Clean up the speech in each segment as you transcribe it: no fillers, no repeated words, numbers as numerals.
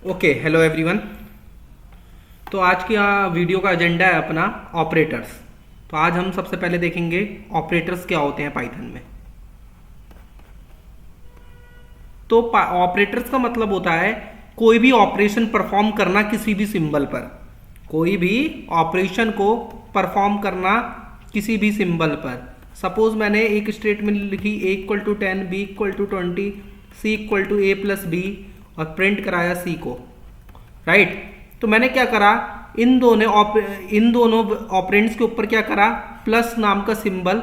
Okay, hello everyone. तो आज की वीडियो का एजेंडा है अपना ऑपरेटर्स। तो आज हम सबसे पहले देखेंगे ऑपरेटर्स क्या होते हैं पाइथन में। तो ऑपरेटर्स का मतलब होता है कोई भी ऑपरेशन परफॉर्म करना किसी भी सिंबल पर, कोई भी ऑपरेशन को परफॉर्म करना किसी भी सिंबल पर। सपोज मैंने एक स्टेटमेंट लिखी a equal to 10, b equal to 20, c equal to a plus B और प्रिंट कराया c को, राइट। तो मैंने क्या करा, इन दोनों ऑपरेंड्स के ऊपर क्या करा, प्लस नाम का सिंबल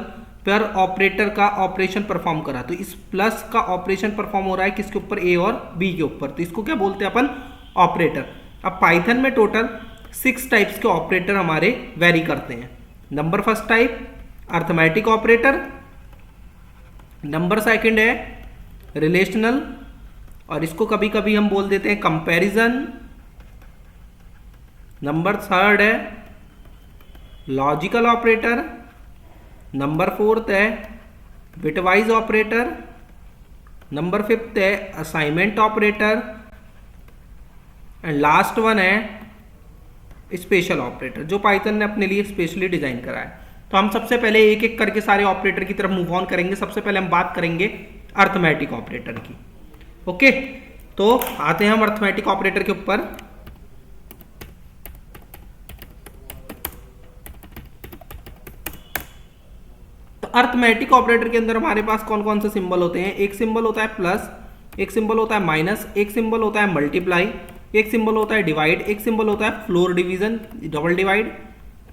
पर ऑपरेटर का ऑपरेशन परफॉर्म करा। तो इस प्लस का ऑपरेशन परफॉर्म हो रहा है किसके ऊपर, ए और बी के ऊपर। तो इसको क्या बोलते हैं अपन, ऑपरेटर। अब पाइथन में टोटल 6 टाइप्स के ऑपरेटर हमारे वेरी करते हैं। Number first type arithmetic operator, number second है रिलेशनल, और इसको कभी कभी हम बोल देते हैं कंपैरिजन। नंबर थर्ड है लॉजिकल ऑपरेटर, नंबर फोर्थ है बिटवाइज ऑपरेटर, नंबर फिफ्थ है assignment operator, and last one है स्पेशल ऑपरेटर, जो पाइथन ने अपने लिए स्पेशली डिजाइन करा है। तो हम सबसे पहले एक एक करके सारे ऑपरेटर की तरफ मूव ऑन करेंगे। सबसे पहले हम बात करेंगे अर्थमेटिक ऑपरेटर की। ओके, तो आते हैं हम अर्थमेटिक ऑपरेटर के ऊपर। तो अर्थमेटिक ऑपरेटर के अंदर हमारे पास कौन कौन से सिंबल होते हैं। एक सिंबल होता है प्लस, एक सिंबल होता है माइनस, एक सिंबल होता है मल्टीप्लाई, एक सिंबल होता है डिवाइड, एक सिंबल होता है फ्लोर डिवीजन डबल डिवाइड,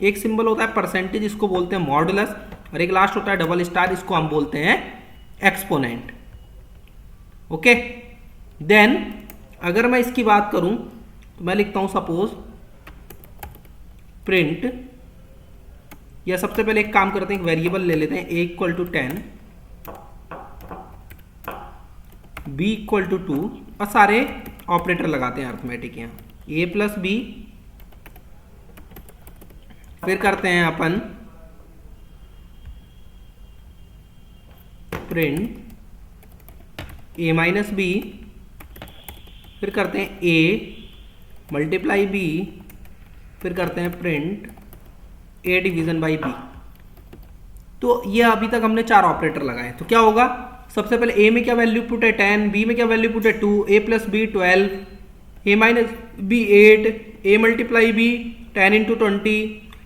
एक सिंबल होता है परसेंटेज, इसको बोलते हैं मॉडुलस, और एक लास्ट होता है डबल स्टार, इसको हम बोलते हैं एक्सपोनेंट। ओके, देन अगर मैं इसकी बात करूं तो मैं लिखता हूं सपोज प्रिंट, या सबसे पहले एक काम करते हैं, एक वेरिएबल ले लेते हैं a equal to 10, b equal to 2, और सारे ऑपरेटर लगाते हैं अर्थमेटिक यहाँ, a प्लस बी, फिर करते हैं अपन प्रिंट a माइनस बी, फिर करते हैं a मल्टीप्लाई b, फिर करते हैं print a division by b। तो ये अभी तक हमने 4 ऑपरेटर लगाए। तो क्या होगा, सबसे पहले a में क्या वैल्यू पुट है 10, b में क्या वैल्यू पुट है 2, a plus B 12, a minus B 8, a multiply b 10 into 20,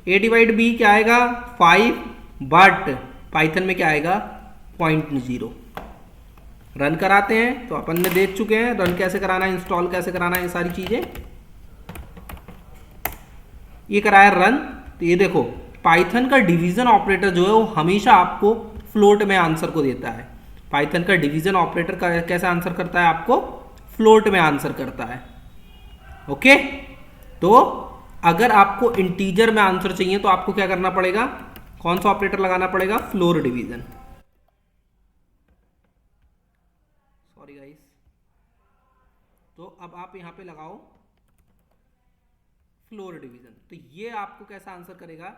a divide b क्या आएगा 5, बट पाइथन में क्या आएगा 0.0। रन कराते हैं तो अपन ने देख चुके हैं रन कैसे कराना है, इंस्टॉल कैसे कराना है, ये सारी चीजें। ये कराया रन, तो ये देखो पाइथन का डिवीजन ऑपरेटर जो है वो हमेशा आपको फ्लोट में आंसर को देता है। पाइथन का डिवीजन ऑपरेटर का कैसे आंसर करता है, आपको फ्लोट में आंसर करता है। ओके, तो अगर आपको इंटीजर में आंसर चाहिए तो आपको क्या करना पड़ेगा, कौन सा ऑपरेटर लगाना पड़ेगा, फ्लोर डिवीजन। सॉरी गाइस, तो अब आप यहां पे लगाओ फ्लोर डिवीजन। तो ये आपको कैसा आंसर करेगा,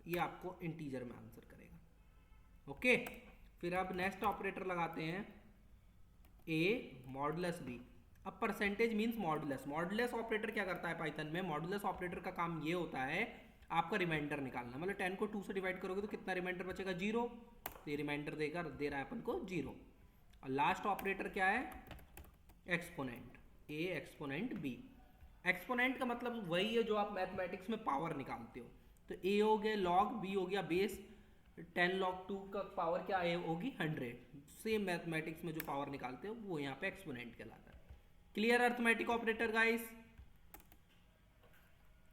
ये आपको इंटीजर में आंसर करेगा। ओके, फिर अब नेक्स्ट ऑपरेटर लगाते हैं a मॉडुलस b। अब percentage means modulus. Modulus operator क्या करता है पाइथन में, मॉडुलस ऑपरेटर का काम ये होता है आपका रिमाइंडर निकालना। मतलब 10 को 2 से डिवाइड करोगे तो कितना रिमाइंडर बचेगा, 0। तो ये रिमाइंडर देकर दे रहा है अपन को 0। और लास्ट ऑपरेटर क्या है, exponent, a exponent b। Exponent का मतलब वही है जो आप मैथमेटिक्स में पावर निकालते हो। तो a हो गया लॉग, b हो गया बेस, 10 लॉग 2 का पावर क्या है होगी 100। सेम मैथमेटिक्स में जो पावर निकालते हो वो यहाँ पे एक्सपोनेंट कहलाता है। Clear arithmetic operator guys.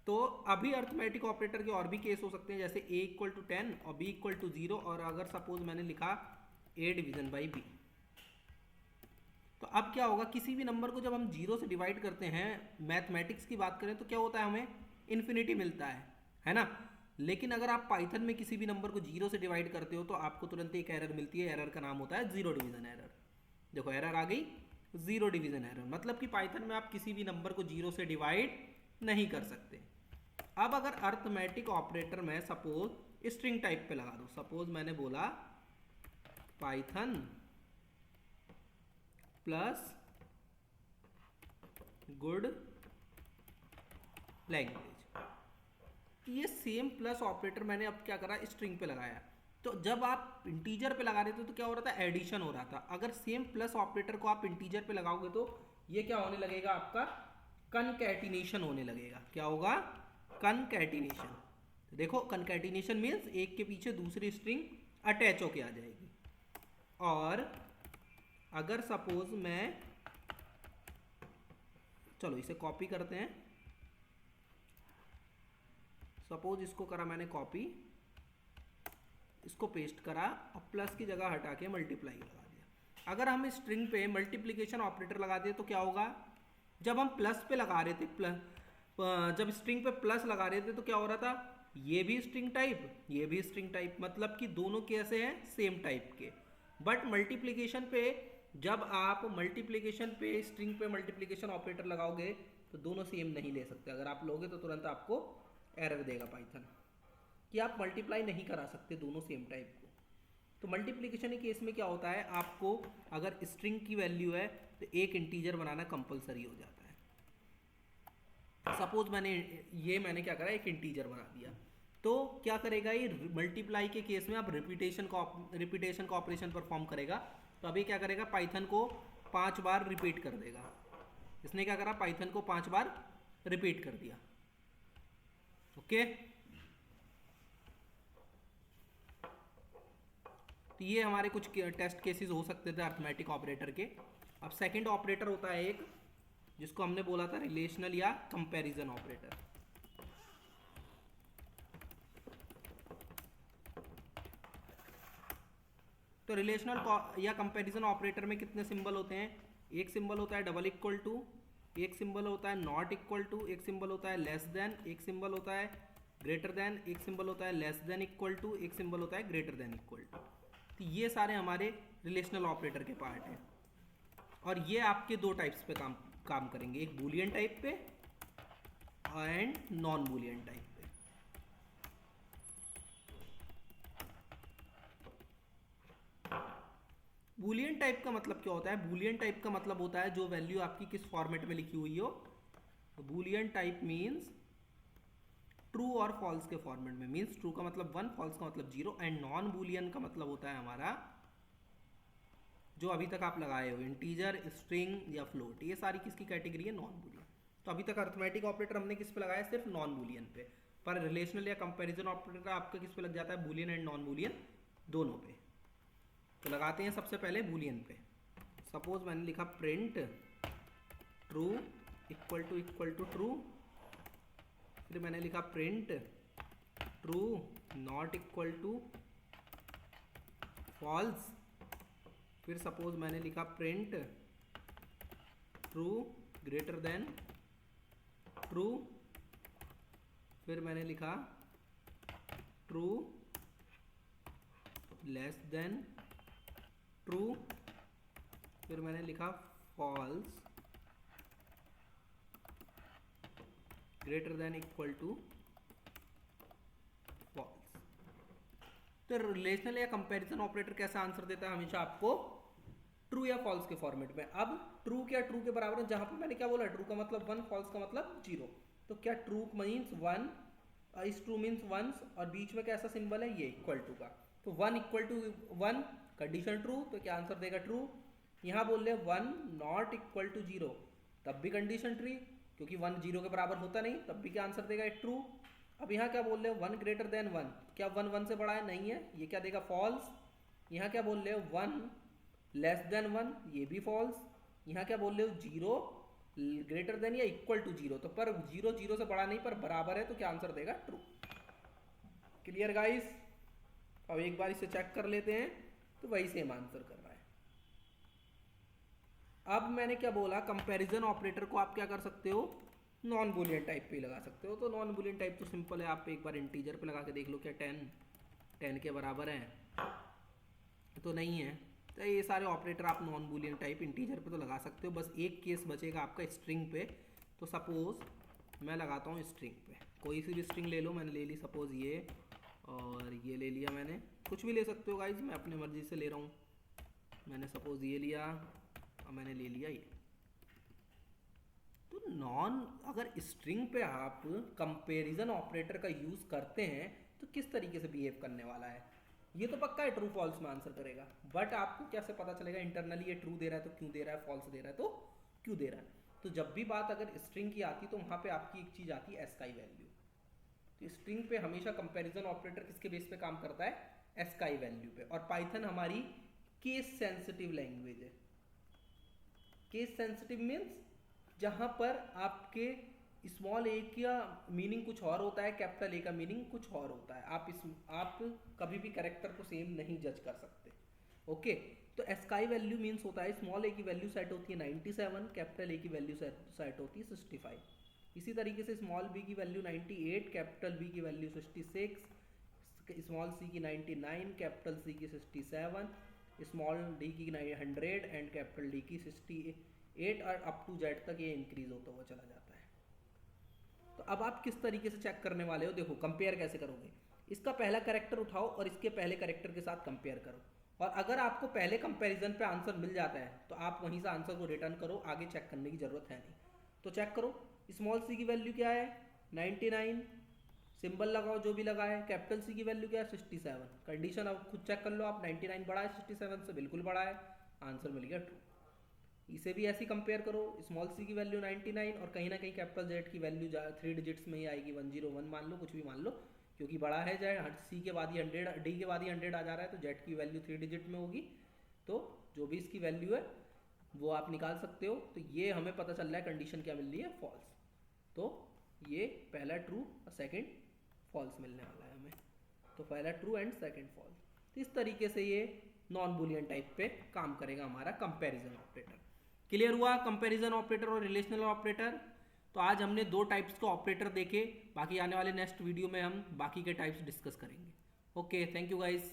तो अभी अर्थमेटिक ऑपरेटर के और भी केस हो सकते हैं, जैसे a इक्वल टू 10 और b इक्वल टू 0, और अगर सपोज मैंने लिखा a डिवीजन बाई b। तो अब क्या होगा, किसी भी नंबर को जब हम 0 से डिवाइड करते हैं, मैथमेटिक्स की बात करें तो क्या होता है, हमें इन्फिनिटी मिलता है ना। लेकिन अगर आप पाइथन में किसी भी नंबर को 0 से डिवाइड करते हो तो आपको तुरंत एक एरर मिलती है। एरर का नाम होता है जीरो डिवीजन एरर। देखो एरर आ गई, जीरो डिवीजन एरर, मतलब कि पाइथन में आप किसी भी नंबर को 0 से डिवाइड नहीं कर सकते। अब अगर अर्थमेटिक ऑपरेटर में सपोज स्ट्रिंग टाइप पे लगा दो, सपोज मैंने बोला पाइथन प्लस गुड लैंग्वेज। ये सेम प्लस ऑपरेटर मैंने अब क्या करा, स्ट्रिंग पे लगाया। तो जब आप इंटीजर पे लगा रहे थे तो क्या हो रहा था, एडिशन हो रहा था। अगर सेम प्लस ऑपरेटर को आप इंटीजर पे लगाओगे तो ये क्या होने लगेगा, आपका कनकैटिनेशन होने लगेगा। क्या होगा, कनकैटिनेशन। देखो कनकैटिनेशन मीन्स एक के पीछे दूसरी स्ट्रिंग अटैच होके आ जाएगी। और अगर सपोज मैं, चलो इसे कॉपी करते हैं, सपोज इसको करा मैंने कॉपी, इसको पेस्ट करा और प्लस की जगह हटा के मल्टीप्लाई लगा दिया। अगर हम स्ट्रिंग पे मल्टीप्लिकेशन ऑपरेटर लगा दिए तो क्या होगा, जब हम प्लस पे लगा रहे थे, जब स्ट्रिंग पे प्लस लगा रहे थे तो क्या हो रहा था, ये भी स्ट्रिंग टाइप, ये भी स्ट्रिंग टाइप, मतलब कि दोनों कैसे हैं, सेम टाइप के। बट मल्टीप्लिकेशन पे, जब आप मल्टीप्लिकेशन पे स्ट्रिंग पे मल्टीप्लिकेशन ऑपरेटर लगाओगे तो दोनों सेम नहीं ले सकते। अगर आप लोगे तो तुरंत आपको एरर देगा पाइथन कि आप मल्टीप्लाई नहीं करा सकते दोनों सेम टाइप को। तो मल्टीप्लिकेशन के केस में क्या होता है, आपको अगर स्ट्रिंग की वैल्यू है तो एक इंटीजर बनाना कंपलसरी हो जाता है। सपोज मैंने क्या करा, एक इंटीजर बना दिया, तो क्या करेगा ये, मल्टीप्लाई के केस में आप रिपीटेशन का ऑपरेशन परफॉर्म करेगा। तो अभी क्या करेगा, पाइथन को 5 बार रिपीट कर देगा। इसने क्या करा, पाइथन को 5 बार रिपीट कर दिया। ओके, तो ये हमारे कुछ टेस्ट केसेस हो सकते थे अर्थमेटिक ऑपरेटर के। अब सेकंड ऑपरेटर होता है एक, जिसको हमने बोला था रिलेशनल या कंपैरिजन ऑपरेटर। तो रिलेशनल या कंपैरिजन ऑपरेटर में कितने सिंबल होते हैं, एक सिंबल होता है डबल इक्वल टू, एक सिंबल होता है नॉट इक्वल टू, एक सिंबल होता है लेस देन, एक सिंबल होता है ग्रेटर देन, एक सिंबल होता है लेस देन इक्वल टू, एक सिंबल होता है ग्रेटर देन इक्वल टू। तो ये सारे हमारे रिलेशनल ऑपरेटर के पार्ट हैं। और ये आपके दो टाइप्स पे काम करेंगे, एक बूलियन टाइप पे एंड नॉन बूलियन टाइप पे। बूलियन टाइप का मतलब क्या होता है, बूलियन टाइप का मतलब होता है जो वैल्यू आपकी किस फॉर्मेट में लिखी हुई हो। बूलियन टाइप मीन्स ट्रू और फॉल्स के फॉर्मेट में, मीन्स ट्रू का मतलब 1, फॉल्स का मतलब 0। एंड नॉन बूलियन का मतलब होता है हमारा जो अभी तक आप लगाए हो, इंटीजर, स्ट्रिंग या फ्लोट, ये सारी किसकी कैटेगरी है, नॉन बूलियन। तो अभी तक अर्थमेटिक ऑपरेटर हमने किस पे लगाया, सिर्फ नॉन बूलियन पे। पर रिलेशनल या कंपैरिजन ऑपरेटर आपका किस पे लग जाता है, बूलियन एंड नॉन बूलियन दोनों पे। तो लगाते हैं सबसे पहले बूलियन पे। सपोज मैंने लिखा print true equal to true, फिर मैंने लिखा print true not equal to false, फिर सपोज मैंने लिखा print true greater than true, फिर मैंने लिखा ट्रू लेस देन ट्रू, फिर मैंने लिखा false greater than equal to false. तो रिलेशनल या कंपैरिजन ऑपरेटर कैसा आंसर देता है, हमेशा आपको ट्रू या फॉल्स के फॉर्मेट में। अब ट्रू क्या ट्रू के बराबर है, जहां पर मैंने क्या बोला, ट्रू का मतलब 1, फॉल्स का मतलब 0। तो क्या ट्रू मीन्स 1, इस ट्रू मीन्स 1 और बीच में कैसा सिंबल है, ये इक्वल टू का। तो 1 इक्वल टू 1 कंडीशन ट्रू, तो क्या आंसर देगा ट्रू। यहाँ बोल रहे 1 नॉट इक्वल टू 0, तब भी कंडीशन ट्री, क्योंकि 1 0 के बराबर होता नहीं, तब भी क्या आंसर देगा, ट्रू। अब यहाँ क्या बोल रहे हो, 1 ग्रेटर देन 1, क्या 1 1 से बड़ा है, नहीं है, ये क्या देगा, फॉल्स। यहाँ क्या बोल रहे हो, 1 लेस देन 1, ये भी फॉल्स। यहाँ क्या बोल रहे हो, 0 ग्रेटर देन या इक्वल टू 0, तो पर 0 0 से बड़ा नहीं पर बराबर है, तो क्या आंसर देगा, ट्रू। Clear guys. अब एक बार इसे चेक कर लेते हैं, तो वही सेम आंसर कर रहा है। अब मैंने क्या बोला, कंपैरिजन ऑपरेटर को आप क्या कर सकते हो, नॉन बूलियन टाइप पे लगा सकते हो। तो नॉन बूलियन टाइप तो सिंपल है, आप एक बार इंटीजर पे लगा के देख लो, क्या 10 के बराबर है, तो नहीं है। तो ये सारे ऑपरेटर आप नॉन बूलियन टाइप इंटीजर पे तो लगा सकते हो। बस एक केस बचेगा आपका स्ट्रिंग पे। तो सपोज मैं लगाता हूँ स्ट्रिंग पे, कोई सी भी स्ट्रिंग ले लो, मैंने ले ली सपोज ये, और ये ले लिया मैंने, कुछ भी ले सकते हो गाइज, मैं अपनी मर्जी से ले रहा हूँ। मैंने सपोज ये लिया और मैंने ले लिया ये। तो नॉन अगर स्ट्रिंग पे आप कंपैरिजन ऑपरेटर का यूज़ करते हैं तो किस तरीके से बिहेव करने वाला है, ये तो पक्का है ट्रू फॉल्स में आंसर करेगा। बट आपको कैसे पता चलेगा इंटरनली ये ट्रू दे रहा है तो क्यों दे रहा है, फॉल्स दे रहा है तो क्यों दे रहा है। तो जब भी बात अगर स्ट्रिंग की आती तो वहाँ पे आपकी एक चीज़ आती है एस्काई वैल्यू। तो स्ट्रिंग पे हमेशा कंपैरिजन ऑपरेटर किसके बेस पे काम करता है, एस्काई वैल्यू पे। और पाइथन हमारी केस सेंसिटिव लैंग्वेज है। केस सेंसिटिव मीन्स जहाँ पर आपके स्मॉल ए का मीनिंग कुछ और होता है, कैपिटल ए का मीनिंग कुछ और होता है। आप कभी भी कैरेक्टर को सेम नहीं जज कर सकते। ओके, तो एस्काई वैल्यू मीन्स होता है स्मॉल ए की वैल्यू सेट होती है 97, कैपिटल ए की वैल्यू सेट होती है 65। इसी तरीके से स्मॉल बी की वैल्यू 98, कैपिटल बी की वैल्यू 66, स्मॉल सी की 99, कैपिटल सी की 67, स्मॉल डी की 100 एंड कैपिटल डी की 68 और अप टू जेड तक ये इंक्रीज होता हुआ चला जाता है। तो अब आप किस तरीके से चेक करने वाले हो, देखो कंपेयर कैसे करोगे। इसका पहला कैरेक्टर उठाओ और इसके पहले कैरेक्टर के साथ कंपेयर करो, और अगर आपको पहले कंपैरिजन पे आंसर मिल जाता है तो आप वहीं से आंसर को रिटर्न करो, आगे चेक करने की जरूरत है नहीं। तो चेक करो, स्मॉल सी की वैल्यू क्या है 99, सिंबल लगाओ जो भी लगा है। कैपिटल सी की वैल्यू क्या है 67। कंडीशन अब खुद चेक कर लो आप, 99 बड़ा है 67 से, बिल्कुल बड़ा है, आंसर मिल गया ट्रू। इसे भी ऐसे कंपेयर करो, स्मॉल सी की वैल्यू 99 और कहीं ना कहीं कैपिटल जेड की वैल्यू 3 डिजिट्स में ही आएगी, 101 मान लो, कुछ भी मान लो, क्योंकि बड़ा है जेड, सी के बाद ही 100, डी के बाद ही 100 आ जा रहा है, तो जेड की वैल्यू 3 डिजिट में होगी। तो जो भी इसकी वैल्यू है वो आप निकाल सकते हो। तो ये हमें पता चल रहा है कंडीशन क्या मिल रही है, फॉल्स। तो ये पहला ट्रू और सेकंड फॉल्स मिलने वाला है हमें। तो पहला ट्रू एंड सेकंड फॉल्स। तो इस तरीके से ये नॉन बुलियन टाइप पे काम करेगा हमारा कंपैरिजन ऑपरेटर। क्लियर हुआ कंपैरिजन ऑपरेटर और रिलेशनल ऑपरेटर। तो आज हमने 2 टाइप्स के ऑपरेटर देखे, बाकी आने वाले नेक्स्ट वीडियो में हम बाकी के टाइप्स डिस्कस करेंगे। Okay, thank you guys.